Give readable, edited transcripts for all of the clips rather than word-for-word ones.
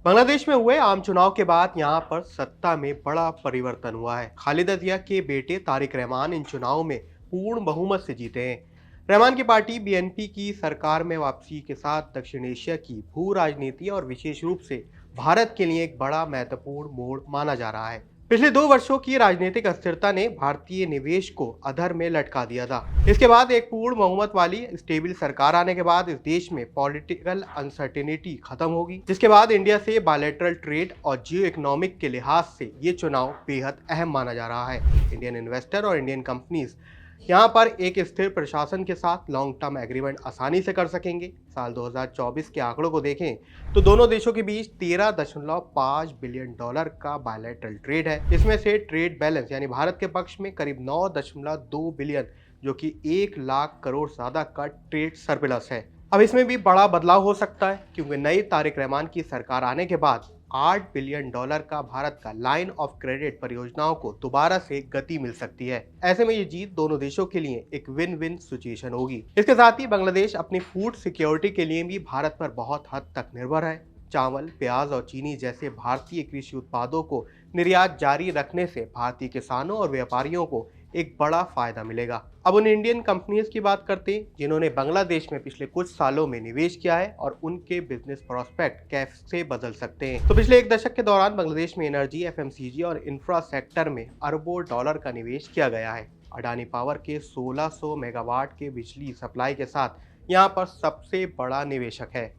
बांग्लादेश में हुए आम चुनाव के बाद यहां पर सत्ता में बड़ा परिवर्तन हुआ है। खालिदा जिया के बेटे तारिक रहमान इन चुनावों में पूर्ण बहुमत से जीते हैं। रहमान की पार्टी बीएनपी की सरकार में वापसी के साथ दक्षिण एशिया की भू राजनीति और विशेष रूप से भारत के लिए एक बड़ा महत्वपूर्ण मोड़ माना जा रहा है। पिछले 2 वर्षों की राजनीतिक अस्थिरता ने भारतीय निवेश को अधर में लटका दिया था। इसके बाद एक पूर्ण बहुमत वाली स्टेबल सरकार आने के बाद इस देश में पॉलिटिकल अनसर्टेनिटी खत्म होगी, जिसके बाद इंडिया से बायलैटरल ट्रेड और जियो इकोनॉमिक के लिहाज से ये चुनाव बेहद अहम माना जा रहा है। इंडियन इन्वेस्टर और इंडियन कंपनीज यहाँ पर एक स्थिर प्रशासन के साथ लॉन्ग टर्म एग्रीमेंट आसानी से कर सकेंगे। साल 2024 के आंकड़ों को देखें तो दोनों देशों के बीच 13.5 बिलियन डॉलर का बायलैटरल ट्रेड है। इसमें से ट्रेड बैलेंस यानी भारत के पक्ष में करीब 9.2 बिलियन, जो कि 1 लाख करोड़ ज्यादा का ट्रेड सरप्लस है। अब इसमें भी बड़ा बदलाव हो सकता है, क्योंकि नई तारिक रहमान की सरकार आने के बाद 8 बिलियन डॉलर का भारत का लाइन ऑफ क्रेडिट परियोजनाओं को दोबारा से गति मिल सकती है। ऐसे में ये जीत दोनों देशों के लिए एक विन विन सिचुएशन होगी। इसके साथ ही बांग्लादेश अपनी फूड सिक्योरिटी के लिए भी भारत पर बहुत हद तक निर्भर है। चावल, प्याज और चीनी जैसे भारतीय कृषि उत्पादों को निर्यात जारी रखने से भारतीय किसानों और व्यापारियों को एक बड़ा फायदा मिलेगा। अब उन इंडियन कंपनीज की बात करते हैं जिन्होंने बांग्लादेश में पिछले कुछ सालों में निवेश किया है और उनके बिजनेस प्रोस्पेक्ट कैसे बदल सकते हैं। तो पिछले 1 दशक के दौरान बांग्लादेश में एनर्जी, एफएमसीजी और इंफ्रा सेक्टर में अरबों डॉलर का निवेश किया गया है। अडानी पावर के 1600 मेगावाट के बिजली सप्लाई के साथ यहाँ पर सबसे बड़ा निवेशक है,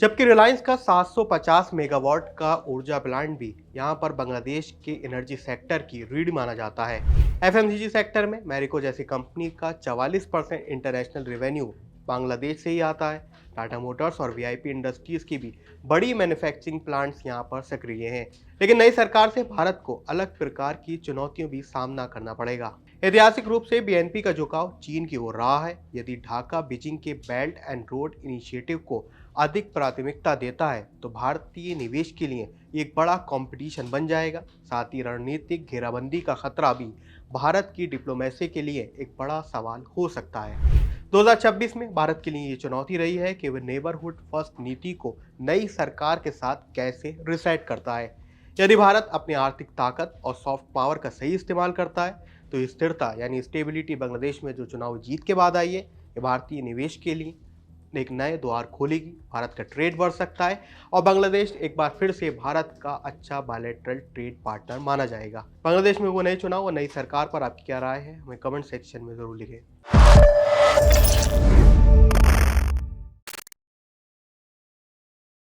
जबकि रिलायंस का 750 मेगावाट का ऊर्जा प्लांट भी यहाँ पर बांग्लादेश के एनर्जी सेक्टर की रीढ़ माना जाता है। एफएमसीजी सेक्टर में मैरिको जैसी कंपनी का 44% इंटरनेशनल रेवेन्यू बांग्लादेश से ही आता है। टाटा मोटर्स और वीआईपी इंडस्ट्रीज की भी बड़ी मैन्युफैक्चरिंग प्लांट्स यहाँ पर सक्रिय हैं। लेकिन नई सरकार से भारत को अलग प्रकार की चुनौतियों भी सामना करना पड़ेगा। ऐतिहासिक रूप से बीएनपी का झुकाव चीन की ओर रहा है। यदि ढाका बीजिंग के बेल्ट एंड रोड इनिशिएटिव को अधिक प्राथमिकता देता है तो भारतीय निवेश के लिए एक बड़ा कंपटीशन बन जाएगा। साथ ही रणनीतिक घेराबंदी का खतरा भी भारत की डिप्लोमेसी के लिए एक बड़ा सवाल हो सकता है। 2026 में भारत के लिए ये चुनौती रही है कि वह नेबरहुड फर्स्ट नीति को नई सरकार के साथ कैसे रिसेट करता है। यदि भारत अपनी आर्थिक ताकत और सॉफ्ट पावर का सही इस्तेमाल करता है तो स्थिरता यानी स्टेबिलिटी बांग्लादेश में जो चुनाव जीत के बाद आई है, ये भारतीय निवेश के लिए एक नए द्वार खोलेगी। भारत का ट्रेड बढ़ सकता है और बांग्लादेश एक बार फिर से भारत का अच्छा बायलैटरल ट्रेड पार्टनर माना जाएगा। बांग्लादेश में वो नए चुनाव और नई सरकार पर आपकी क्या राय है, हमें कमेंट सेक्शन में जरूर लिखें।